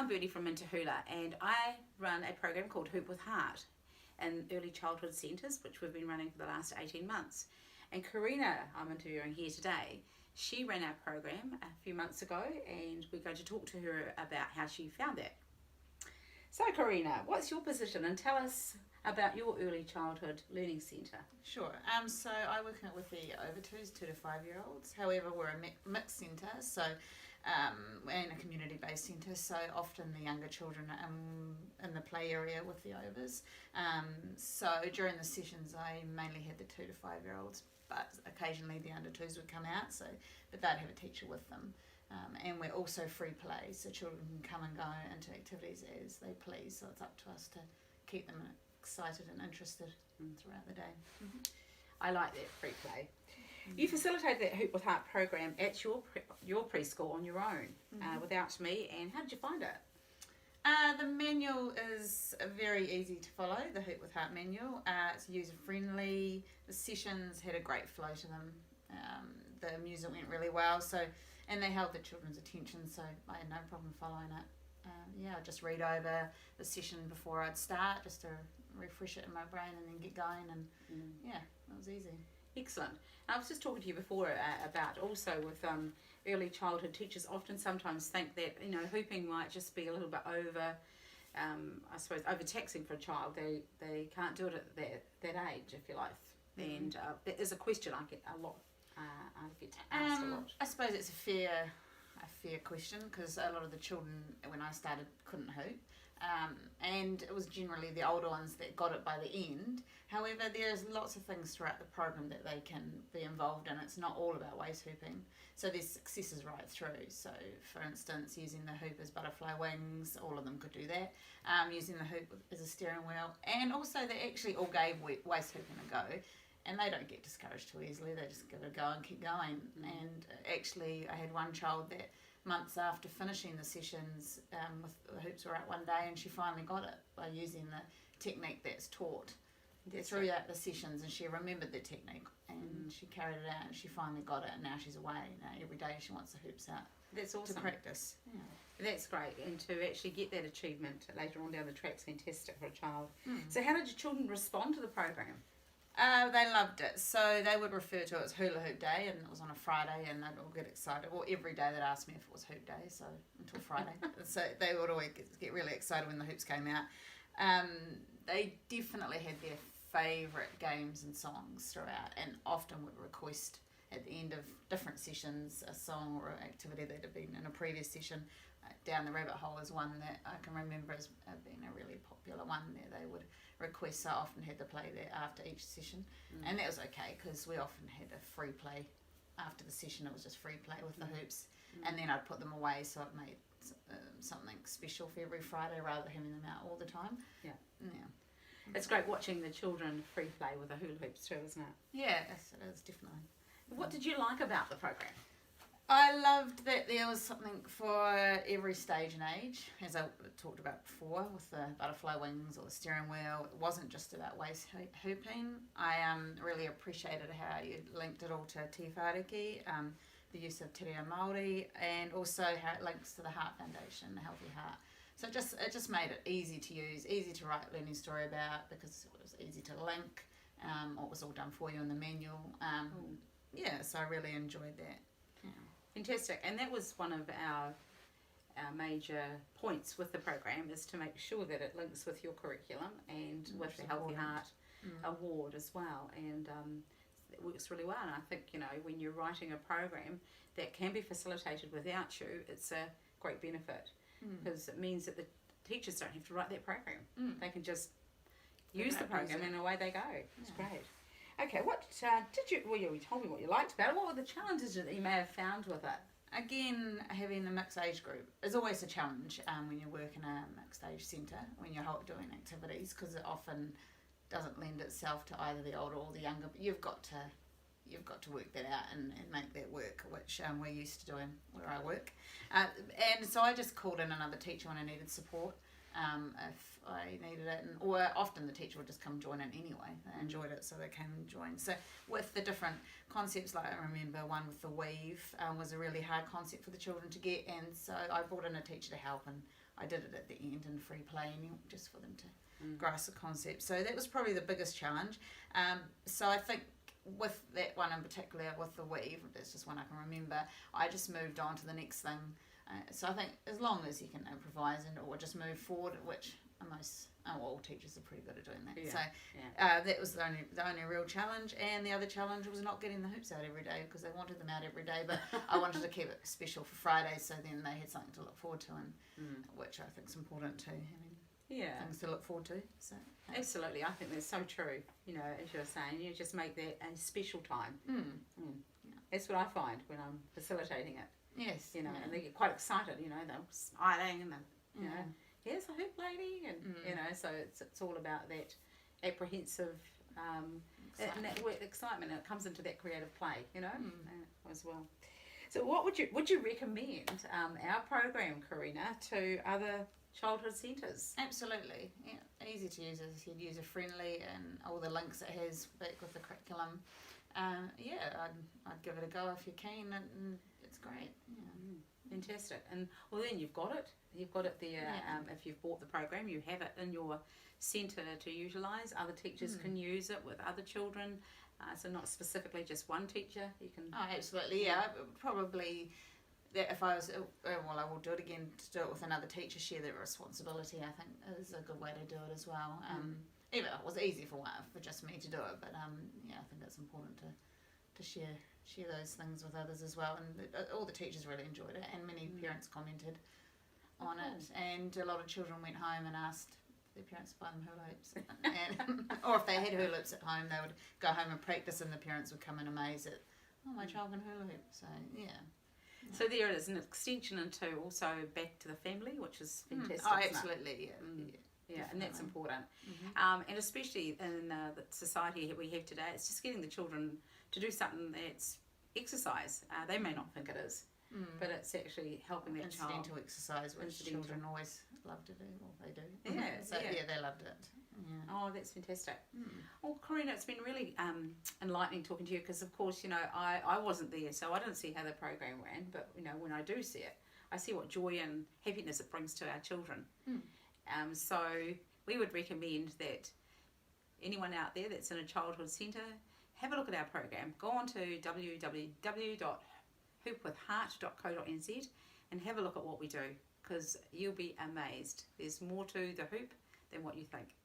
I'm Bertie from Hula, and I run a program called Hoop with Heart in early childhood centres, which we've been running for the last 18 months. And Karina, I'm interviewing here today, she ran our program a few months ago, and we're going to talk to her about how she found that. So Karina, what's your position, and tell us about your early childhood learning centre? Sure. So I work with the over 2s, 2 to 5 year olds. However, we're a mixed centre, so and a community-based centre. So often the younger children are in the play area with the overs. So during the sessions, I mainly had the 2 to 5 year olds, but occasionally the under 2s would come out. But they'd have a teacher with them. And we're also free play, so children can come and go into activities as they please. So it's up to us to keep them excited and interested throughout the day. Mm-hmm. I like that free play. You facilitate that Hoop with Heart program at your preschool on your own, without me, and how did you find it? The manual is very easy to follow, the Hoop with Heart manual. It's user friendly, the sessions had a great flow to them, the music went really well, and they held the children's attention, so I had no problem following it. I just read over the session before I'd start, just to refresh it in my brain and then get going, and it was easy. Excellent. I was just talking to you before about also with early childhood teachers often sometimes think that hooping might just be a little bit over, I suppose overtaxing for a child. They can't do it at that age, if you like. And that is a question I get a lot. I get asked a lot. I suppose it's a fair question, because a lot of the children when I started couldn't hoop. And it was generally the older ones that got it by the end. However, there's lots of things throughout the program that they can be involved in. It's not all about waist hooping. So there's successes right through. So, for instance, using the hoop as butterfly wings, all of them could do that. Using the hoop as a steering wheel. And also they actually all gave waist hooping a go. And they don't get discouraged too easily. They just give it a go and keep going. And actually, I had one child that months after finishing the sessions, with the hoops were out one day, and she finally got it by using the technique that's taught throughout the sessions, and she remembered the technique, and she carried it out, and she finally got it, and now she's away. Now every day she wants the hoops out. That's awesome. To practice. Yeah. That's great, and to actually get that achievement later on down the track is fantastic for a child. So how did your children respond to the program? They loved it. So they would refer to it as Hula Hoop Day, and it was on a Friday, and they'd all get excited. Well, every day they'd ask me if it was Hoop Day, so until Friday. So they would always get really excited when the hoops came out. They definitely had their favourite games and songs throughout, and often would request at the end of different sessions a song or activity that had been in a previous session. Down the Rabbit Hole is one that I can remember as being a really popular one that they would request. So I often had to play that after each session, and that was okay, because we often had a free play after the session. It was just free play with the hoops, and then I'd put them away, so it made something special for every Friday rather than having them out all the time. Yeah. It's great watching the children free play with the hula hoops too, isn't it? Yeah, it is definitely. What did you like about the program? I loved that there was something for every stage and age, as I talked about before with the butterfly wings or the steering wheel. It wasn't just about waist hooping. I really appreciated how you linked it all to Te Whāriki, the use of Te Reo Māori, and also how it links to the Heart Foundation, the Healthy Heart. So it just made it easy to use, easy to write a learning story about, because it was easy to link. It was all done for you in the manual. So I really enjoyed that. Yeah. Fantastic. And that was one of our major points with the program, is to make sure that it links with your curriculum and with the Healthy Heart Award as well. And it works really well. And I think, when you're writing a program that can be facilitated without you, it's a great benefit, because it means that the teachers don't have to write that program. They can just use the program and away they go. It's great. Okay, what did you? Well, you told me what you liked about it. What were the challenges that you may have found with it? Again, having a mixed age group is always a challenge when you work in a mixed age centre, when you're doing activities, because it often doesn't lend itself to either the older or the younger. But you've got to work that out and make that work, which we're used to doing where I work. And so I just called in another teacher when I needed support. if I needed it, or often the teacher would just come join in anyway. They enjoyed it, so they came and joined. So with the different concepts, like I remember one with the weave was a really hard concept for the children to get, and so I brought in a teacher to help, and I did it at the end in free play, just for them to grasp the concept. So that was probably the biggest challenge. So I think with that one in particular, with the weave, that's just one I can remember, I just moved on to the next thing. So I think as long as you can improvise or just move forward, which all teachers are pretty good at doing that. Yeah, So that was the only real challenge, and the other challenge was not getting the hoops out every day, because they wanted them out every day, but I wanted to keep it special for Fridays, so then they had something to look forward to, and which I think is important too. Things to look forward to. So absolutely, I think that's so true. As you're saying, you just make that a special time. That's what I find when I'm facilitating it. Yes, and they get quite excited. They're smiling and here's a hoop lady, and so it's all about that apprehensive and that excitement, and it comes into that creative play, as well. So what would you recommend our program, Karina, to other childhood centres? Absolutely, easy to use, as you said, user friendly, and all the links it has back with the curriculum. I'd give it a go if you're keen, and it's great. Fantastic. And then you've got it there. If you've bought the program, you have it in your centre to utilise. Other teachers can use it with other children, so not specifically just one teacher. You can. Oh, absolutely. Probably. That if I was, I will do it again, to do it with another teacher, share that responsibility, I think is a good way to do it as well. Even it was easy for just me to do it, but I think it's important to share those things with others as well. And all the teachers really enjoyed it, and many parents commented on it, and a lot of children went home and asked their parents to buy them hula hoops, or if they had hula hoops at home, they would go home and practice, and the parents would come in amazed at, my child can hula hoop. So So there it is, an extension into also back to the family, which is fantastic. Oh, absolutely, yeah, and that's important. And especially in the society we have today, it's just getting the children to do something that's exercise. They may not think it is, but it's actually helping that child. Incidental exercise, which children always love to do, or they do. They loved it. Yeah. Oh, that's fantastic. Well, Karina, it's been really enlightening talking to you, because of course, I wasn't there, so I didn't see how the program ran, but when I do see it, I see what joy and happiness it brings to our children. So we would recommend that anyone out there that's in a childhood centre, have a look at our program. Go on to www.hoopwithheart.co.nz and have a look at what we do, because you'll be amazed. There's more to the hoop than what you think.